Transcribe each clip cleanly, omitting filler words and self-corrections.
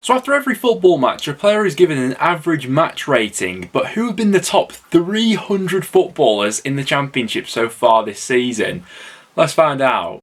So after every football match, a player is given an average match rating, but who have been the top 300 footballers in the Championship so far this season? Let's find out.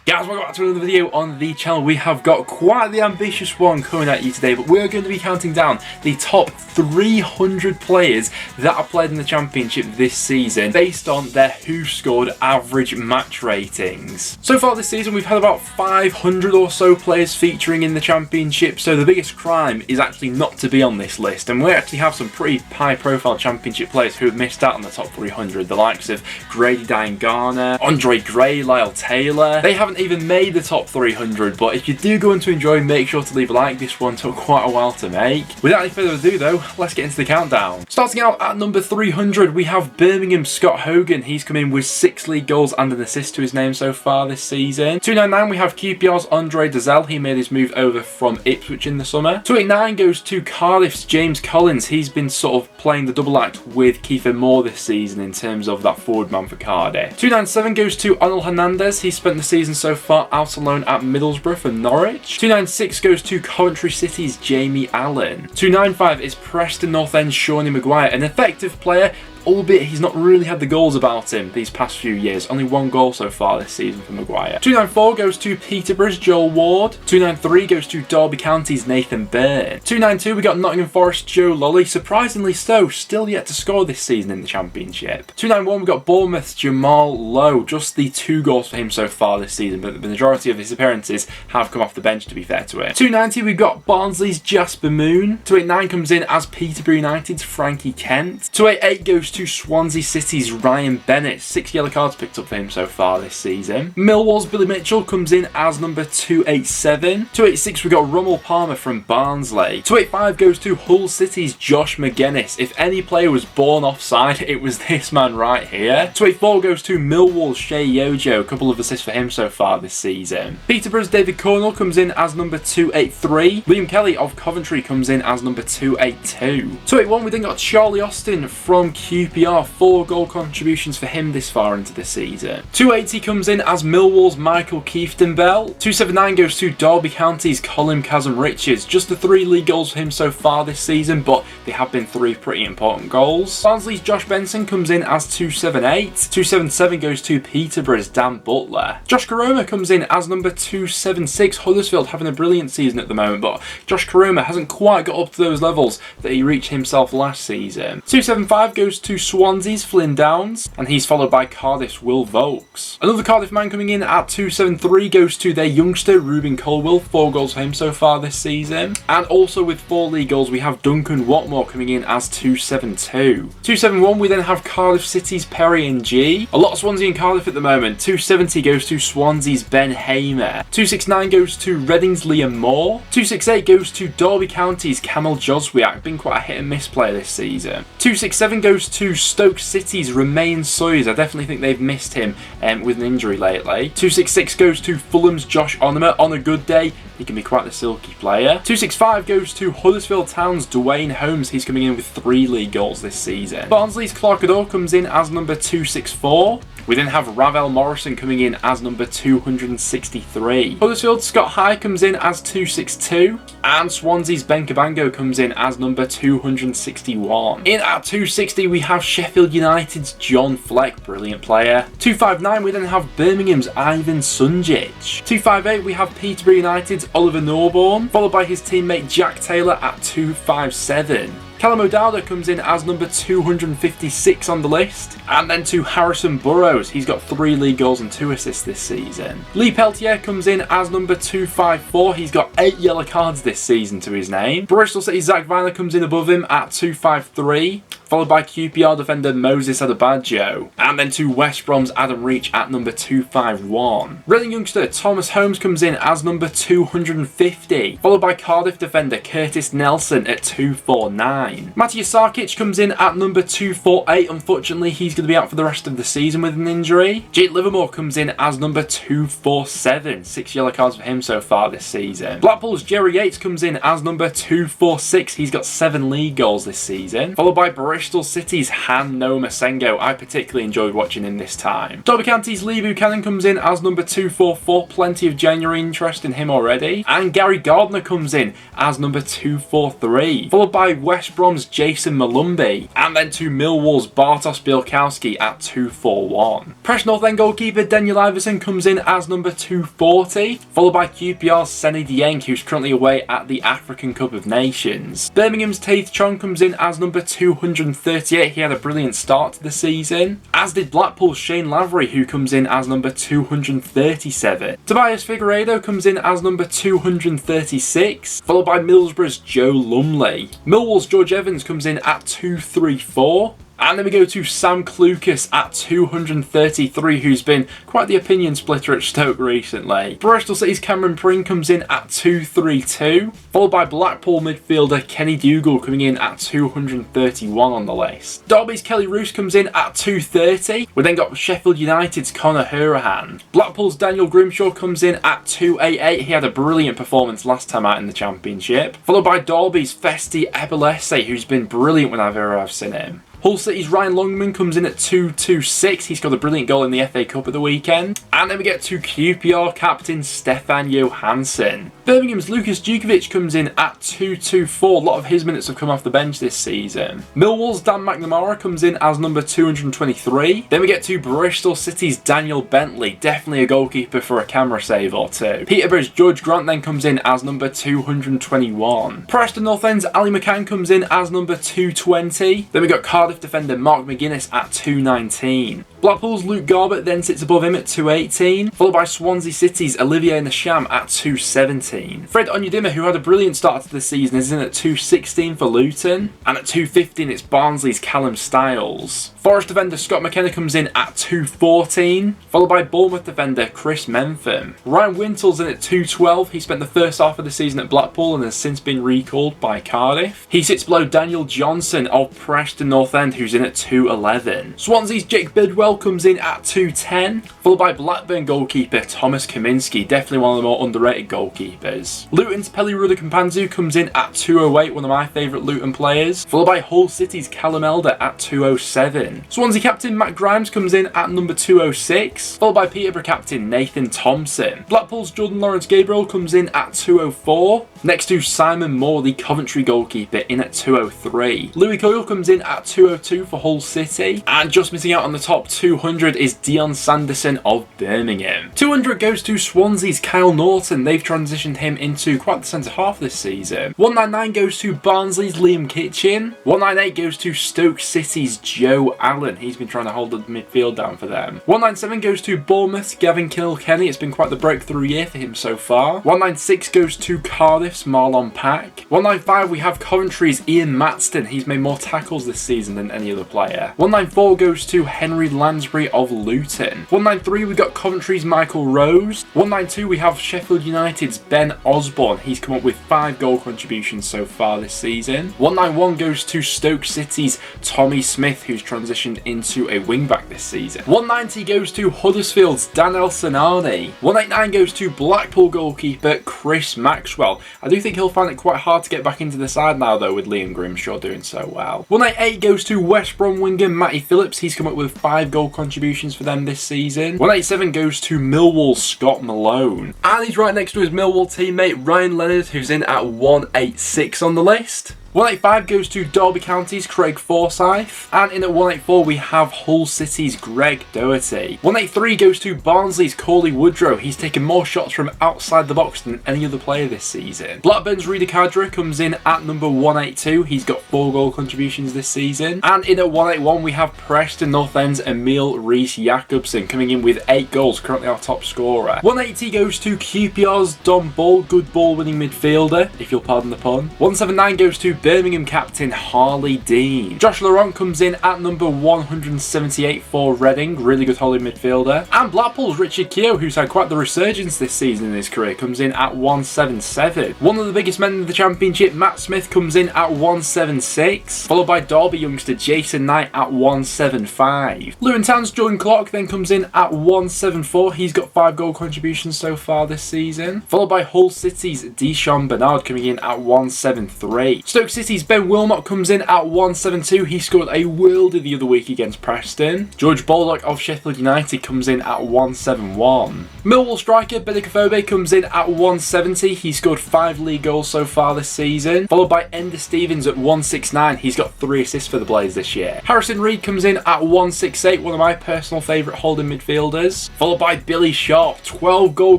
Guys, welcome back to another video on the channel. We have got quite the ambitious one coming at you today, but we're going to be counting down the top 300 players that have played in the Championship this season based on their Who Scored average match ratings. So far this season we've had about 500 or so players featuring in the Championship, so the biggest crime is actually not to be on this list, and we actually have some pretty high profile Championship players who have missed out on the top 300, the likes of Grady Diangana, Andre Gray, Lyle Taylor. They haven't even made the top 300, but if you do go on to enjoy, make sure to leave a like. This one took quite a while to make. Without any further ado though, let's get into the countdown. Starting out at number 300, we have Birmingham Scott Hogan. He's come in with 6 league goals and an assist to his name so far this season. 299, we have QPR's Andre Dozzell. He made his move over from Ipswich in the summer. 289 goes to Cardiff's James Collins. He's been sort of playing the double act with Kiefer Moore this season in terms of that forward man for Cardiff. 297 goes to Onel Hernandez. He spent the season so far out on loan at Middlesbrough for Norwich. 296 goes to Coventry City's Jamie Allen. 295 is Preston North End's Shawnee Maguire, an effective player, albeit he's not really had the goals about him these past few years. Only 1 goal so far this season for Maguire. 294 goes to Peterborough's Joel Ward. 293 goes to Derby County's Nathan Byrne. 292 we got Nottingham Forest Joe Lolly, surprisingly so, still yet to score this season in the Championship. 291 we got Bournemouth's Jamal Lowe, just the 2 goals for him so far this season, but the majority of his appearances have come off the bench, to be fair to it. 290 we got Barnsley's Jasper Moon. 289 comes in as Peterborough United's Frankie Kent. 288 goes to Swansea City's Ryan Bennett. 6 yellow cards picked up for him so far this season. Millwall's Billy Mitchell comes in as number 287. 286 we got Rommel Palmer from Barnsley. 285 goes to Hull City's Josh McGuinness. If any player was born offside, it was this man right here. 284 goes to Millwall's Shea Yojo. A couple of assists for him so far this season. Peterborough's David Cornell comes in as number 283. Liam Kelly of Coventry comes in as number 282. 281 we then got Charlie Austin from QPR, 4 goal contributions for him this far into the season. 280 comes in as Millwall's Michael Kieftenbell. 279 goes to Derby County's Colin Kazum Richards. Just the 3 league goals for him so far this season, but they have been 3 pretty important goals. Barnsley's Josh Benson comes in as 278. 277 goes to Peterborough's Dan Butler. Josh Koroma comes in as number 276. Huddersfield having a brilliant season at the moment, but Josh Koroma hasn't quite got up to those levels that he reached himself last season. 275 goes to Swansea's Flynn Downs, and he's followed by Cardiff's Will Vokes. Another Cardiff man coming in at 273 goes to their youngster Ruben Colwill, 4 goals for him so far this season. And also with 4 league goals we have Duncan Watmore coming in as 272. 271 we then have Cardiff City's Perry and G. A lot of Swansea and Cardiff at the moment. 270 goes to Swansea's Ben Hamer. 269 goes to Reading's Liam Moore. 268 goes to Derby County's Kamil Jozwiak, been quite a hit and miss player this season. 267 goes to Stoke City's Romain Soyuz. I definitely think they've missed him with an injury lately. 266 goes to Fulham's Josh Onomah. On a good day, he can be quite the silky player. 265 goes to Huddersfield Town's Dwayne Holmes. He's coming in with 3 league goals this season. Barnsley's Clark Adore comes in as number 264. We then have Ravel Morrison coming in as number 263. Huddersfield's Scott High comes in as 262. And Swansea's Ben Cabango comes in as number 261. In at 260 we have Sheffield United's John Fleck, brilliant player. 259 we then have Birmingham's Ivan Sunjic. 258 we have Peterborough United's Oliver Norborn, followed by his teammate Jack Taylor at 257. Callum O'Dowda comes in as number 256 on the list. And then to Harrison Burrows, he's got 3 league goals and 2 assists this season. Lee Peltier comes in as number 254. He's got 8 yellow cards this season to his name. Bristol City's Zach Viner comes in above him at 253. Followed by QPR defender Moses Adebayo. And then to West Brom's Adam Reach at number 251. Reading youngster Thomas Holmes comes in as number 250. Followed by Cardiff defender Curtis Nelson at 249. Matija Sarkic comes in at number 248. Unfortunately, he's going to be out for the rest of the season with an injury. Jake Livermore comes in as number 247. 6 yellow cards for him so far this season. Blackpool's Jerry Yates comes in as number 246. He's got 7 league goals this season. Followed by Borussia Bristol City's Han Noma Sengo. I particularly enjoyed watching him this time. Derby County's Lee Buchanan comes in as number 244. Plenty of January interest in him already. And Gary Gardner comes in as number 243. Followed by West Brom's Jason Malumbi. And then to Millwall's Bartosz Bielkowski at 241. Preston North End goalkeeper Daniel Iverson comes in as number 240. Followed by QPR's Seny Dieng, who's currently away at the African Cup of Nations. Birmingham's Taith Chong comes in as number 238. He had a brilliant start to the season. As did Blackpool's Shane Lavery, who comes in as number 237. Tobias Figueiredo comes in as number 236. Followed by Middlesbrough's Joe Lumley. Millwall's George Evans comes in at 234. And then we go to Sam Clucas at 233, who's been quite the opinion splitter at Stoke recently. Bristol City's Cameron Pring comes in at 232, followed by Blackpool midfielder Kenny Dougal coming in at 231 on the list. Derby's Kelly Roos comes in at 230. We then got Sheffield United's Conor Hourihane. Blackpool's Daniel Grimshaw comes in at 288. He had a brilliant performance last time out in the Championship. Followed by Derby's Festi Ebelese, who's been brilliant whenever I've seen him. Hull City's Ryan Longman comes in at 226. He scored a brilliant goal in the FA Cup at the weekend. And then we get to QPR captain Stefan Johansson. Birmingham's Lucas Djukovic comes in at 224. A lot of his minutes have come off the bench this season. Millwall's Dan McNamara comes in as number 223. Then we get to Bristol City's Daniel Bentley. Definitely a goalkeeper for a camera save or two. Peterborough's George Grant then comes in as number 221. Preston North End's Ali McCann comes in as number 220. Then we got Cardiff defender Mark McGuinness at 219. Blackpool's Luke Garbett then sits above him at 218, followed by Swansea City's Olivier Nasham at 217. Fred Onyedinma, who had a brilliant start to the season, is in at 216 for Luton, and at 215 it's Barnsley's Callum Styles. Forest defender Scott McKenna comes in at 214, followed by Bournemouth defender Chris Mentham. Ryan Wintel's in at 212. He spent the first half of the season at Blackpool and has since been recalled by Cardiff. He sits below Daniel Johnson of Preston North End, who's in at 211. Swansea's Jake Bidwell comes in at 210, followed by Blackburn goalkeeper Thomas Kaminski, definitely one of the more underrated goalkeepers. Luton's Pelly Rudikampanzu comes in at 208, one of my favourite Luton players, followed by Hull City's Callum Elder at 207. Swansea captain Matt Grimes comes in at number 206, followed by Peterborough captain Nathan Thompson. Blackpool's Jordan Lawrence Gabriel comes in at 204, next to Simon Moore, the Coventry goalkeeper, in at 203. Louis Coyle comes in at 202 for Hull City, and just missing out on the top 200 is Dion Sanderson of Birmingham. 200 goes to Swansea's Kyle Norton. They've transitioned him into quite the centre half this season. 199 goes to Barnsley's Liam Kitchen. 198 goes to Stoke City's Joe Allen. He's been trying to hold the midfield down for them. 197 goes to Bournemouth's Gavin Kilkenny. It's been quite the breakthrough year for him so far. 196 goes to Cardiff's Marlon Pack. 195 we have Coventry's Ian Matston. He's made more tackles this season than any other player. 194 goes to Henry Lansbury of Luton. 193 we got Coventry's Michael Rose. 192 we have Sheffield United's Ben Osborne. He's come up with 5 goal contributions so far this season. 191 goes to Stoke City's Tommy Smith, who's transitioned into a wing-back this season. 190 goes to Huddersfield's Dan El-Sanani. 189 goes to Blackpool goalkeeper Chris Maxwell. I do think he'll find it quite hard to get back into the side now though, with Liam Grimshaw doing so well. 188 goes to West Brom winger Matty Phillips. He's come up with 5 goal contributions for them this season. 187 goes to Millwall's Scott Malone. And he's right next to his Millwall teammate Ryan Leonard, who's in at 186 on the list. 185 goes to Derby County's Craig Forsyth, and in at 184 we have Hull City's Greg Doherty. 183 goes to Barnsley's Cauley Woodrow. He's taken more shots from outside the box than any other player this season. Blackburn's Rida Kadra comes in at number 182. He's got 4 goal contributions this season. And in at 181 we have Preston North End's Emil Rees-Jacobsen coming in with 8 goals, currently our top scorer. 180 goes to QPR's Dom Ball, good ball winning midfielder, if you'll pardon the pun. 179 goes to Birmingham captain Harley Dean. Josh Laurent comes in at number 178 for Reading, really good holding midfielder. And Blackpool's Richard Keogh, who's had quite the resurgence this season in his career, comes in at 177. One of the biggest men in the Championship, Matt Smith, comes in at 176, followed by Derby youngster Jason Knight at 175. Luton Town's Jordan Clark then comes in at 174. He's got 5 goal contributions so far this season, followed by Hull City's Deshaun Bernard coming in at 173. Stoke City's Ben Wilmot comes in at 172. He scored a worldie the other week against Preston. George Baldock of Sheffield United comes in at 171. Millwall striker Benik Afobe comes in at 170. He scored 5 league goals so far this season. Followed by Ender Stevens at 169. He's got 3 assists for the Blades this year. Harrison Reed comes in at 168, one of my personal favourite holding midfielders. Followed by Billy Sharp, 12 goal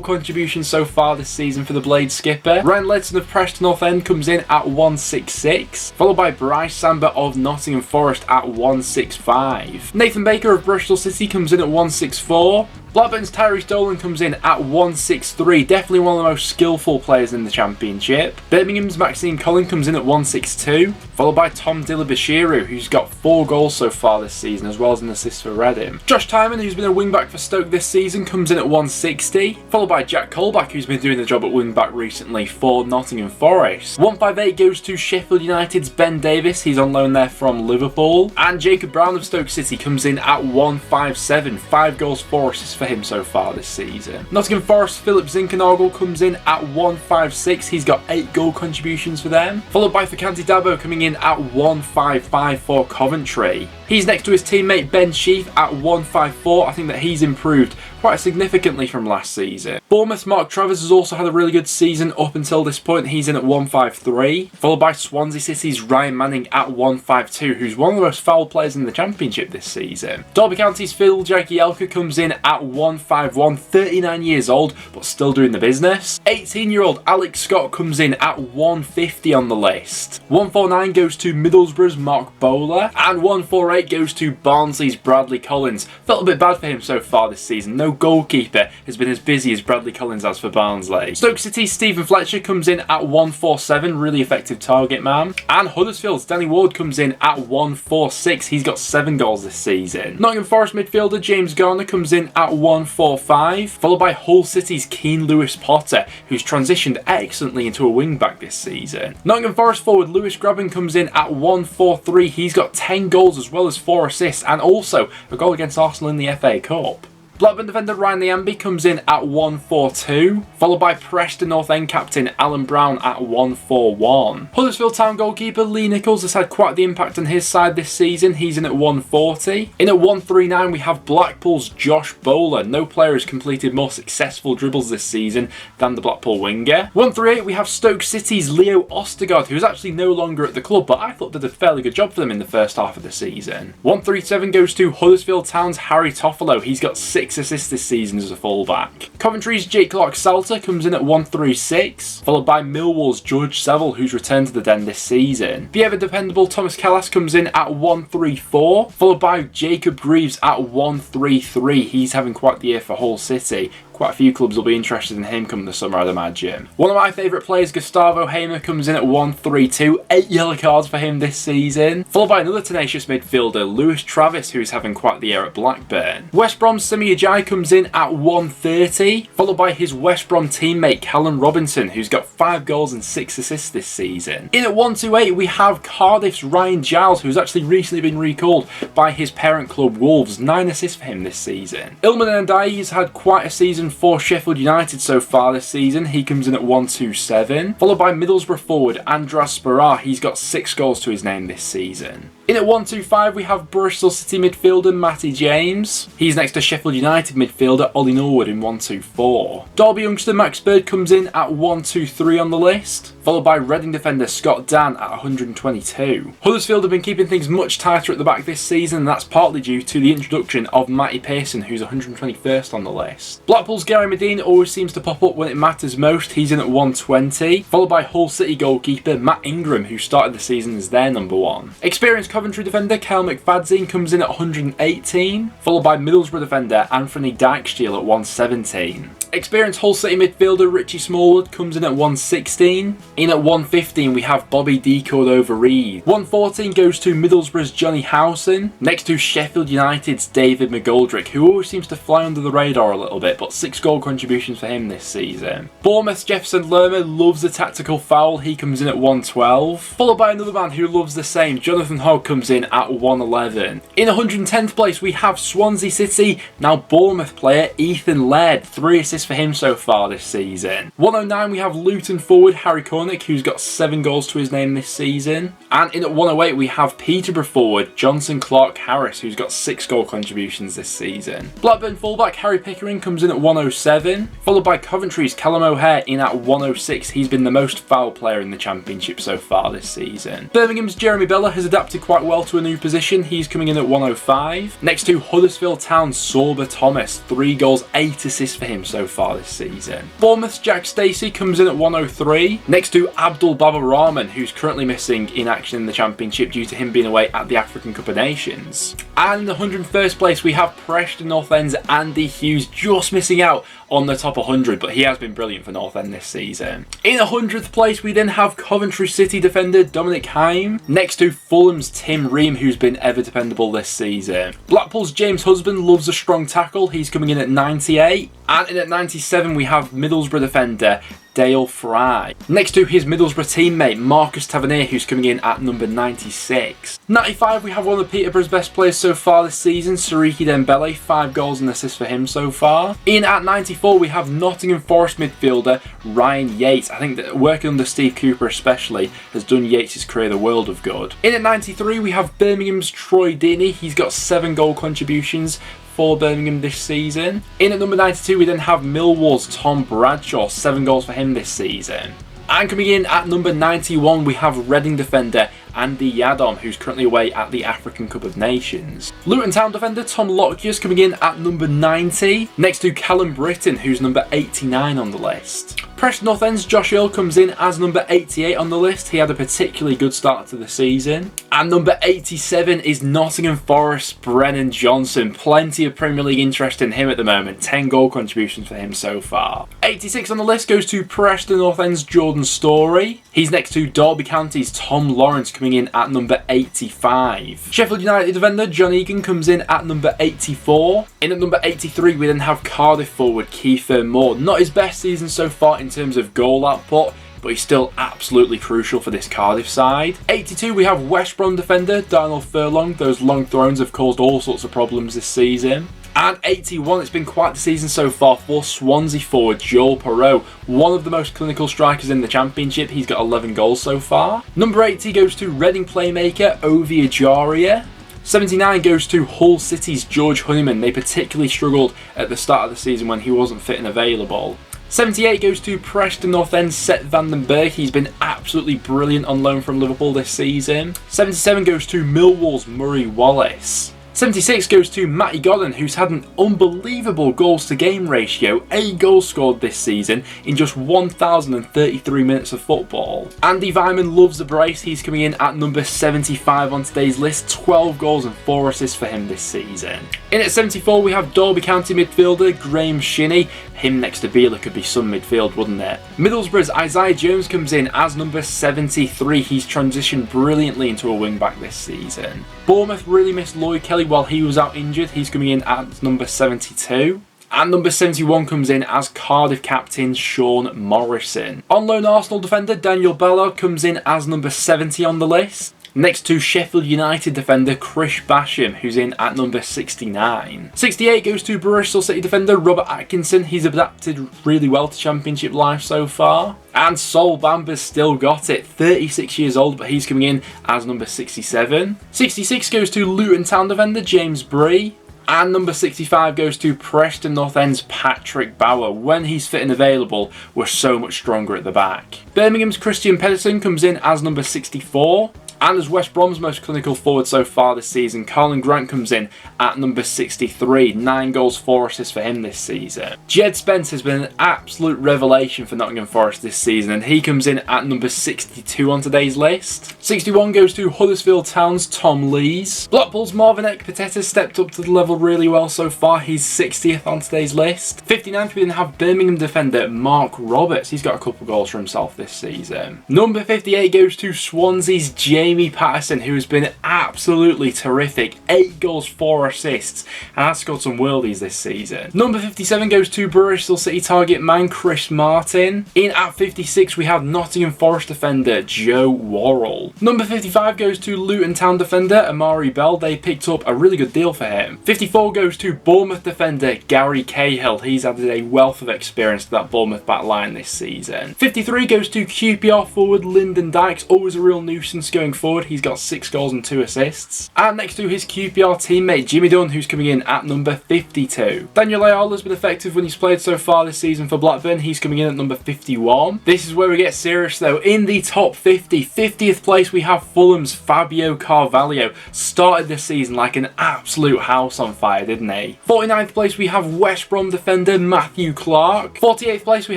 contributions so far this season for the Blades skipper. Ryan Ledson of Preston North End comes in at 166. Followed by Bryce Samba of Nottingham Forest at 165. Nathan Baker of Bristol City comes in at 164. Blackburn's Tyrese Dolan comes in at 163, definitely one of the most skillful players in the Championship. Birmingham's Maxime Collin comes in at 162, followed by Tom Dillabashiru, who's got 4 goals so far this season, as well as an assist for Reading. Josh Tymon, who's been a wing-back for Stoke this season, comes in at 160, followed by Jack Colback, who's been doing the job at wing-back recently for Nottingham Forest. 158 goes to Sheffield United's Ben Davis, he's on loan there from Liverpool. And Jacob Brown of Stoke City comes in at 157, 5 goals, 4 assists for him so far this season. Nottingham Forest Philip Zinkernagel comes in at 156. He's got 8 goal contributions for them. Followed by Fakanti Dabo coming in at 155 for Coventry. He's next to his teammate Ben Sheaf at 154. I think that he's improved quite significantly from last season. Bournemouth's Mark Travers has also had a really good season up until this point. He's in at 153. Followed by Swansea City's Ryan Manning at 152, who's one of the most foul players in the Championship this season. Derby County's Phil Jagielka comes in at 151, 39 years old, but still doing the business. 18-year-old Alex Scott comes in at 150 on the list. 149 goes to Middlesbrough's Mark Bowler, and 148 goes to Barnsley's Bradley Collins. Felt a bit bad for him so far this season. No goalkeeper has been as busy as Bradley Collins has for Barnsley. Stoke City's Stephen Fletcher comes in at 147, really effective target man. And Huddersfield's Danny Ward comes in at 146. He's got 7 goals this season. Nottingham Forest midfielder James Garner comes in at 145, followed by Hull City's Keane Lewis Potter, who's transitioned excellently into a wing-back this season. Nottingham Forest forward Lewis Grabban comes in at 143. He's got 10 goals as well as 4 assists, and also a goal against Arsenal in the FA Cup. Blackburn defender Ryan Liamby comes in at 142, followed by Preston North End captain Alan Brown at 141. Huddersfield Town goalkeeper Lee Nichols has had quite the impact on his side this season. He's in at 140. In at 139 we have Blackpool's Josh Bowler. No player has completed more successful dribbles this season than the Blackpool winger. 138 we have Stoke City's Leo Ostergaard, who's actually no longer at the club, but I thought did a fairly good job for them in the first half of the season. 137 goes to Huddersfield Town's Harry Toffolo. He's got 6 assists this season as a fullback. Coventry's Jake Clark-Salter comes in at 136, followed by Millwall's George Seville, who's returned to the den this season. The ever-dependable Thomas Callas comes in at 134, followed by Jacob Greaves at 133. He's having quite the year for Hull City. Quite a few clubs will be interested in him come the summer, I'd imagine. One of my favourite players, Gustavo Hamer, comes in at 132. 8 yellow cards for him this season. Followed by another tenacious midfielder, Lewis Travis, who's having quite the year at Blackburn. West Brom's Semi Ajayi comes in at 130. Followed by his West Brom teammate, Callum Robinson, who's got 5 goals and 6 assists this season. In at 128, we have Cardiff's Ryan Giles, who's actually recently been recalled by his parent club Wolves. 9 assists for him this season. Ilman Ndiaye has had quite a season for Sheffield United so far this season. He comes in at 127, followed by Middlesbrough forward Andras Spara. He's got 6 goals to his name this season. In at 125 we have Bristol City midfielder Matty James. He's next to Sheffield United midfielder Ollie Norwood in 124. Derby youngster Max Bird comes in at 123 on the list, followed by Reading defender Scott Dan at 122. Huddersfield have been keeping things much tighter at the back this season, and that's partly due to the introduction of Matty Pearson, who's 121st on the list. Blackpool's Gary Medina always seems to pop up when it matters most. He's in at 120, followed by Hull City goalkeeper Matt Ingram, who started the season as their number 1. Experienced Coventry defender Kyle McFadzean comes in at 118, followed by Middlesbrough defender Anthony Dijksteel at 117. Experienced Hull City midfielder Richie Smallwood comes in at 116. In at 115 we have Bobby D. Cordova-Reid. 114 goes to Middlesbrough's Johnny Howson, next to Sheffield United's David McGoldrick, who always seems to fly under the radar a little bit, but 6 goal contributions for him this season. Bournemouth's Jefferson Lerma loves a tactical foul. He comes in at 112, followed by another man who loves the same. Jonathan Hogg comes in at 111. In 110th place we have Swansea City, now Bournemouth player Ethan Laird. 3 assists assists for him so far this season. 109 we have Luton forward Harry Cornick, who's got 7 goals to his name this season. And in at 108 we have Peterborough forward Jonson Clarke-Harris, who's got 6 goal contributions this season. Blackburn fullback Harry Pickering comes in at 107, followed by Coventry's Callum O'Hare in at 106. He's been the most foul player in the Championship so far this season. Birmingham's Jeremy Bella has adapted quite well to a new position. He's coming in at 105. Next to Huddersfield Town's Sorba Thomas, 3 goals, 8 assists for him so far this season. Bournemouth's Jack Stacey comes in at 103. Next to Abdul Baba Rahman, who's currently missing in action in the Championship due to him being away at the African Cup of Nations. And in the 101st place we have Preston North End's Andy Hughes, just missing out on the top 100, but he has been brilliant for North End this season. In 100th place we then have Coventry City defender Dominic Haim, next to Fulham's Tim Ream, who's been ever dependable this season. Blackpool's James Husband loves a strong tackle, he's coming in at 98. And in at 97 we have Middlesbrough defender Dale Fry. Next to his Middlesbrough teammate Marcus Tavernier, who's coming in at number 96. 95 we have one of Peterborough's best players so far this season, Siriki Dembele, 5 goals and assists for him so far. In at 94 we have Nottingham Forest midfielder Ryan Yates. I think that working under Steve Cooper especially has done Yates' career the world of good. In at 93 we have Birmingham's Troy Deeney. He's got 7 goal contributions for Birmingham this season. In at number 92 we then have Millwall's Tom Bradshaw, 7 goals for him this season. And coming in at number 91 we have Reading defender Andy Yadom, who's currently away at the African Cup of Nations. Luton Town defender Tom Lockyer's coming in at number 90, next to Callum Britton, who's number 89 on the list. Preston North End's Josh Earl comes in as number 88 on the list. He had a particularly good start to the season. And number 87 is Nottingham Forest's Brennan Johnson. Plenty of Premier League interest in him at the moment. 10 goal contributions for him so far. 86 on the list goes to Preston North End's Jordan Storey. He's next to Derby County's Tom Lawrence, coming in at number 85. Sheffield United defender John Egan comes in at number 84. In at number 83 we then have Cardiff forward Kiefer Moore. Not his best season so far in terms of goal output, but he's still absolutely crucial for this Cardiff side. 82 we have West Brom defender Darnell Furlong. Those long throws have caused all sorts of problems this season. And 81, it's been quite the season so far for Swansea forward Joel Perreault, one of the most clinical strikers in the Championship. He's got 11 goals so far. Number 80 goes to Reading playmaker Ovi Ajaria. 79 goes to Hull City's George Honeyman. They particularly struggled at the start of the season when he wasn't fit and available. 78 goes to Preston North End's Seth van den Berg. He's been absolutely brilliant on loan from Liverpool this season. 77 goes to Millwall's Murray Wallace. 76 goes to Matty Godden, who's had an unbelievable goals to game ratio, 8 goals scored this season in just 1,033 minutes of football. Andy Vyman loves the brace, he's coming in at number 75 on today's list, 12 goals and 4 assists for him this season. In at 74 we have Derby County midfielder Graham Shinney. Him next to Beeler could be some midfield, wouldn't it? Middlesbrough's Isaiah Jones comes in as number 73. He's transitioned brilliantly into a wing back this season. Bournemouth really missed Lloyd Kelly while he was out injured. He's coming in at number 72. And number 71 comes in as Cardiff captain Sean Morrison. On loan Arsenal defender Daniel Ballard comes in as number 70 on the list. Next to Sheffield United defender Chris Basham, who's in at number 69. 68 goes to Bristol City defender Robert Atkinson. He's adapted really well to Championship life so far. And Sol Bamba's still got it, 36 years old, but he's coming in as number 67. 66 goes to Luton Town defender James Bree. And number 65 goes to Preston North End's Patrick Bauer. When he's fit and available, we're so much stronger at the back. Birmingham's Christian Pedersen comes in as number 64. And as West Brom's most clinical forward so far this season, Colin Grant comes in at number 63. 9 goals, 4 assists for him this season. Jed Spence has been an absolute revelation for Nottingham Forest this season, and he comes in at number 62 on today's list. 61 goes to Huddersfield Town's Tom Lees. Blackpool's Marvin Ekpiteta has stepped up to the level really well so far. He's 60th on today's list. 59th we then have Birmingham defender Mark Roberts. He's got a couple goals for himself this season. Number 58 goes to Swansea's James Jamie Patterson, who has been absolutely terrific. 8 goals, 4 assists, and has scored some worldies this season. Number 57 goes to Bristol City target man Chris Martin. In at 56 we have Nottingham Forest defender Joe Worrell. Number 55 goes to Luton Town defender Amari Bell. They picked up a really good deal for him. 54 goes to Bournemouth defender Gary Cahill. He's added a wealth of experience to that Bournemouth back line this season. 53 goes to QPR forward Lyndon Dykes. Always a real nuisance going forward. He's got 6 goals and 2 assists. And next to his QPR teammate Jimmy Dunn, who's coming in at number 52. Daniel Ayala's been effective when he's played so far this season for Blackburn. He's coming in at number 51. This is where we get serious though. In the top 50, 50th place we have Fulham's Fabio Carvalho. Started this season like an absolute house on fire, didn't he? 49th place we have West Brom defender Matthew Clark. 48th place we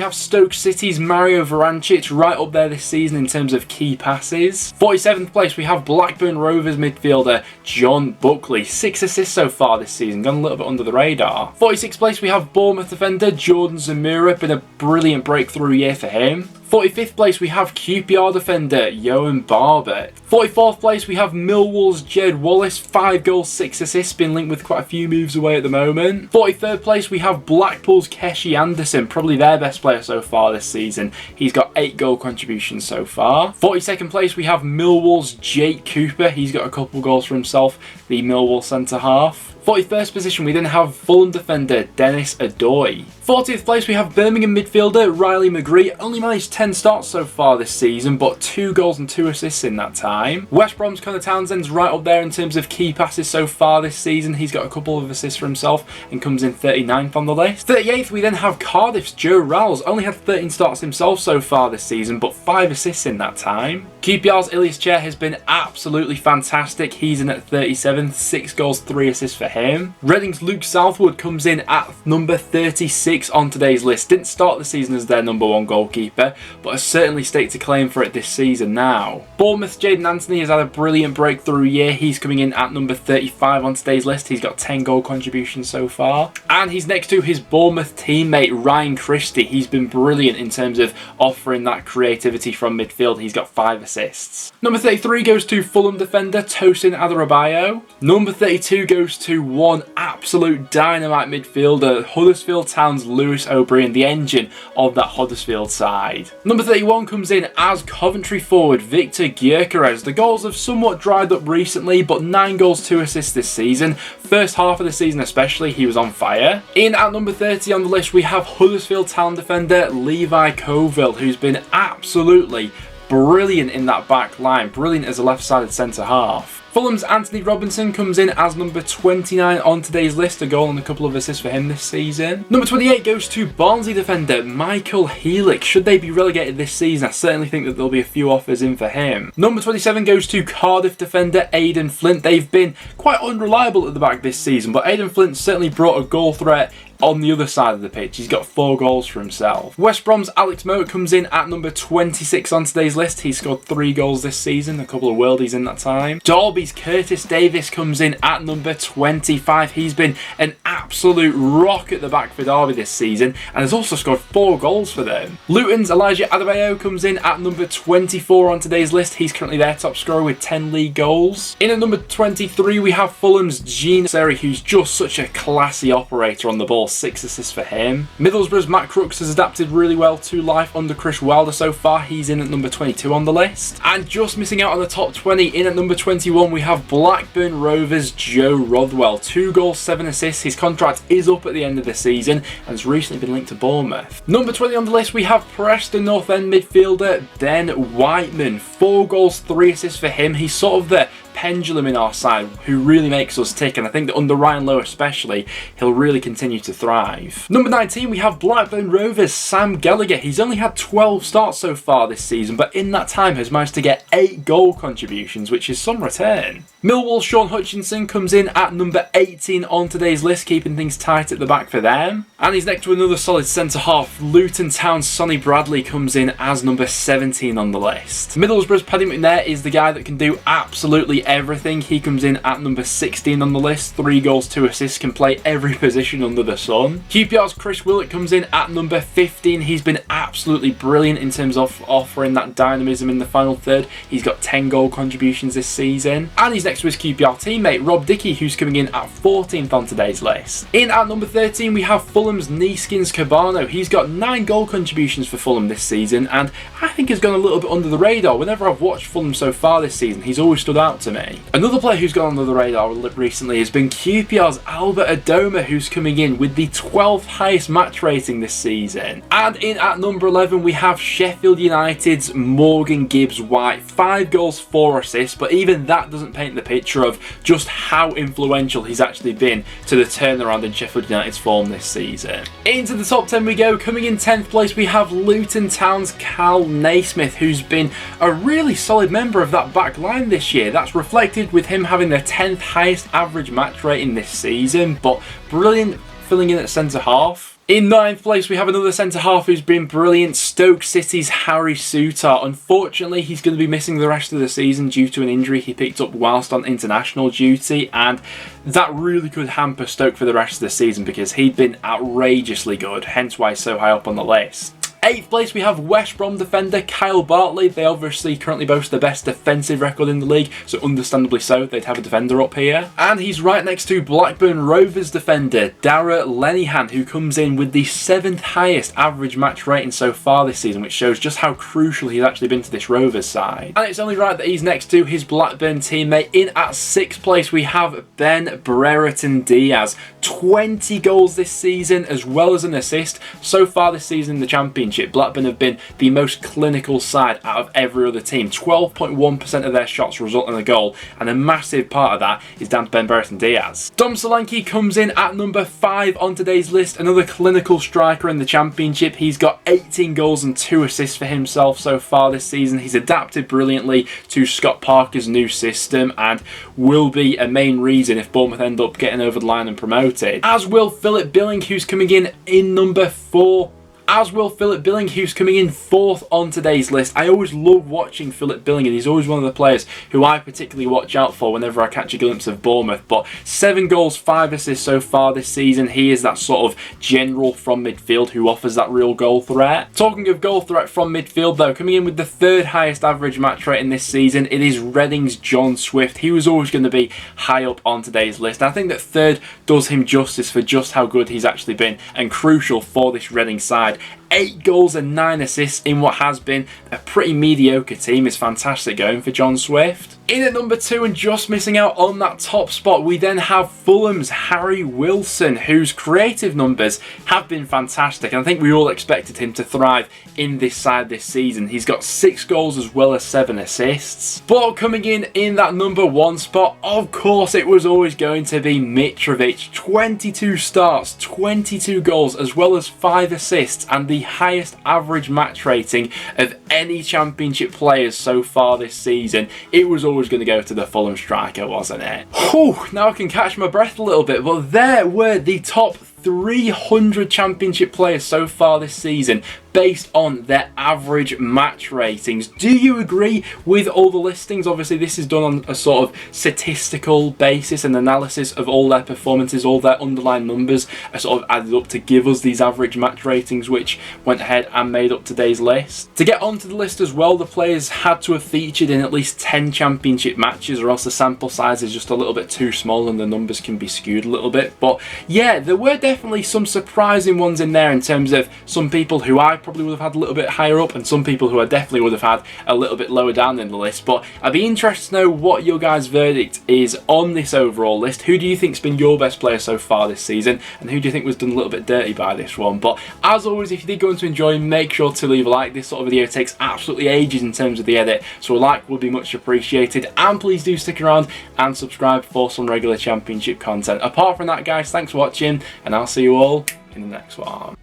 have Stoke City's Mario Varancic, right up there this season in terms of key passes. 47th place we have Blackburn Rovers midfielder John Buckley. 6 assists so far this season, gone a little bit under the radar. 46th place we have Bournemouth defender Jordan Zamora. Been a brilliant breakthrough year for him. 45th place we have QPR defender Johan Barber. 44th place we have Millwall's Jed Wallace. 5 goals, 6 assists, been linked with quite a few moves away at the moment. 43rd place we have Blackpool's Keshi Anderson, probably their best player so far this season. He's got 8 goal contributions so far. 42nd place we have Millwall's Jake Cooper. He's got a couple goals for himself, the Millwall centre half. 41st position we then have Fulham defender Dennis Adoy. 40th place we have Birmingham midfielder Riley McGree. Only managed 10 starts so far this season, but 2 goals and 2 assists in that time. West Brom's Connor Townsend's right up there in terms of key passes so far this season. He's got a couple of assists for himself and comes in 39th on the list. 38th we then have Cardiff's Joe Rowles. Only had 13 starts himself so far this season, but 5 assists in that time. QPR's Ilias Chair has been absolutely fantastic. He's in at 37th, 6 goals, 3 assists for him. Reading's Luke Southwood comes in at number 36 on today's list. Didn't start the season as their number 1 goalkeeper, but has certainly staked a claim for it this season now. Bournemouth's Jaden Anthony has had a brilliant breakthrough year. He's coming in at number 35 on today's list. He's got 10 goal contributions so far. And he's next to his Bournemouth teammate Ryan Christie. He's been brilliant in terms of offering that creativity from midfield. He's got 5 assists. Number 33 goes to Fulham defender Tosin Adarabioyo. Number 32 goes to one absolute dynamite midfielder, Huddersfield Town's Lewis O'Brien, the engine of that Huddersfield side. Number 31 comes in as Coventry forward Victor Gyökeres. The goals have somewhat dried up recently, but 9 goals, 2 assists this season. First half of the season especially, he was on fire. In at number 30 on the list, we have Huddersfield Town defender Levi Colville, who's been absolutely brilliant in that back line, brilliant as a left-sided centre half. Fulham's Anthony Robinson comes in as number 29 on today's list, a goal and a couple of assists for him this season. Number 28 goes to Barnsley defender Michael Healick. Should they be relegated this season, I certainly think that there'll be a few offers in for him. Number 27 goes to Cardiff defender Aidan Flint. They've been quite unreliable at the back this season, but Aidan Flint certainly brought a goal threat on the other side of the pitch. He's got 4 goals for himself. West Brom's Alex Moat comes in at number 26 on today's list. He's scored 3 goals this season, a couple of worldies in that time. Derby's Curtis Davis comes in at number 25. He's been an absolute rock at the back for Derby this season and has also scored 4 goals for them. Luton's Elijah Adebayo comes in at number 24 on today's list. He's currently their top scorer with 10 league goals. In at number 23 we have Fulham's Gene Seri, who's just such a classy operator on the ball. 6 assists for him. Middlesbrough's Matt Crooks has adapted really well to life under Chris Wilder so far. He's in at number 22 on the list. And just missing out on the top 20, in at number 21 we have Blackburn Rovers Joe Rothwell. 2 goals, 7 assists. His contract is up at the end of the season and has recently been linked to Bournemouth. Number 20 on the list we have Preston North End midfielder Ben Whiteman. 4 goals, 3 assists for him. He's sort of the pendulum in our side who really makes us tick, and I think that under Ryan Lowe especially, he'll really continue to thrive. Number 19 we have Blackburn Rovers Sam Gallagher. He's only had 12 starts so far this season, but in that time has managed to get 8 goal contributions, which is some return. Millwall's Sean Hutchinson comes in at number 18 on today's list, keeping things tight at the back for them. And he's next to another solid centre half. Luton Town's Sonny Bradley comes in as number 17 on the list. Middlesbrough's Paddy McNair is the guy that can do absolutely everything. He comes in at number 16 on the list. 3 goals, 2 assists, can play every position under the sun. QPR's Chris Willock comes in at number 15. He's been absolutely brilliant in terms of offering that dynamism in the final third. He's got 10 goal contributions this season. And he's next to his QPR teammate Rob Dickie, who's coming in at 14th on today's list. In at number 13 we have Fulham's Neeskens Kebano. He's got 9 goal contributions for Fulham this season, and I think has gone a little bit under the radar. Whenever I've watched Fulham so far this season, he's always stood out to me. Another player who's gone under the radar recently has been QPR's Albert Adoma, who's coming in with the 12th highest match rating this season. And in at number 11 we have Sheffield United's Morgan Gibbs-White. 5 goals, 4 assists, but even that doesn't paint the picture of just how influential he's actually been to the turnaround in Sheffield United's form this season. Into the top 10 we go. Coming in 10th place we have Luton Town's Cal Naismith, who's been a really solid member of that back line this year. That's reflected with him having the 10th highest average match rating this season, but brilliant filling in at centre half. In 9th place we have another centre half who's been brilliant, Stoke City's Harry Souttar. Unfortunately he's going to be missing the rest of the season due to an injury he picked up whilst on international duty, and that really could hamper Stoke for the rest of the season because he'd been outrageously good, hence why he's so high up on the list. 8th place we have West Brom defender Kyle Bartley. They obviously currently boast the best defensive record in the league, so understandably so they'd have a defender up here. And he's right next to Blackburn Rovers defender Dara Lenihan, who comes in with the 7th highest average match rating so far this season, which shows just how crucial he's actually been to this Rovers side. And it's only right that he's next to his Blackburn teammate. In at 6th place we have Ben Brereton Diaz. 20 goals this season as well as an assist. So far this season in the Championship, Blackburn have been the most clinical side out of every other team. 12.1% of their shots result in a goal, and a massive part of that is down to Ben Brereton Diaz. Dom Solanke comes in at number 5 on today's list. Another clinical striker in the Championship. He's got 18 goals and 2 assists for himself so far this season. He's adapted brilliantly to Scott Parker's new system and will be a main reason if Bournemouth end up getting over the line and promoted. As will Philip Billing, who's coming in number 4. As will Philip Billing, who's coming in 4th on today's list. I always love watching Philip Billing, and he's always one of the players who I particularly watch out for whenever I catch a glimpse of Bournemouth. But 7 goals, 5 assists so far this season. He is that sort of general from midfield who offers that real goal threat. Talking of goal threat from midfield though, coming in with the 3rd highest average match rating this season, it is Reading's John Swift. He was always going to be high up on today's list. And I think that 3rd does him justice for just how good he's actually been and crucial for this Reading side. 8 goals and 9 assists in what has been a pretty mediocre team is fantastic going for John Swift. In at number 2 and just missing out on that top spot, we then have Fulham's Harry Wilson, whose creative numbers have been fantastic. And I think we all expected him to thrive in this side this season. He's got 6 goals as well as 7 assists. But coming in that number 1 spot, of course it was always going to be Mitrovic. 22 starts, 22 goals as well as 5 assists, and the highest average match rating of any Championship players so far this season. It was always going to go to the Fulham striker, wasn't it? Whew, now I can catch my breath a little bit, but there were the top 300 Championship players so far this season based on their average match ratings. Do you agree with all the listings? Obviously this is done on a sort of statistical basis and analysis of all their performances, all their underlying numbers are sort of added up to give us these average match ratings, which went ahead and made up today's list. To get onto the list as well, the players had to have featured in at least 10 Championship matches, or else the sample size is just a little bit too small and the numbers can be skewed a little bit. But yeah, there were definitely some surprising ones in there in terms of some people who I probably would have had a little bit higher up and some people who I definitely would have had a little bit lower down in the list. But I'd be interested to know what your guys' verdict is on this overall list. Who do you think's been your best player so far this season, and who do you think was done a little bit dirty by this one? But as always, if you did go on to enjoy, make sure to leave a like. This sort of video takes absolutely ages in terms of the edit, so a like would be much appreciated, and please do stick around and subscribe for some regular Championship content. Apart from that guys, thanks for watching, and I'll see you all in the next one.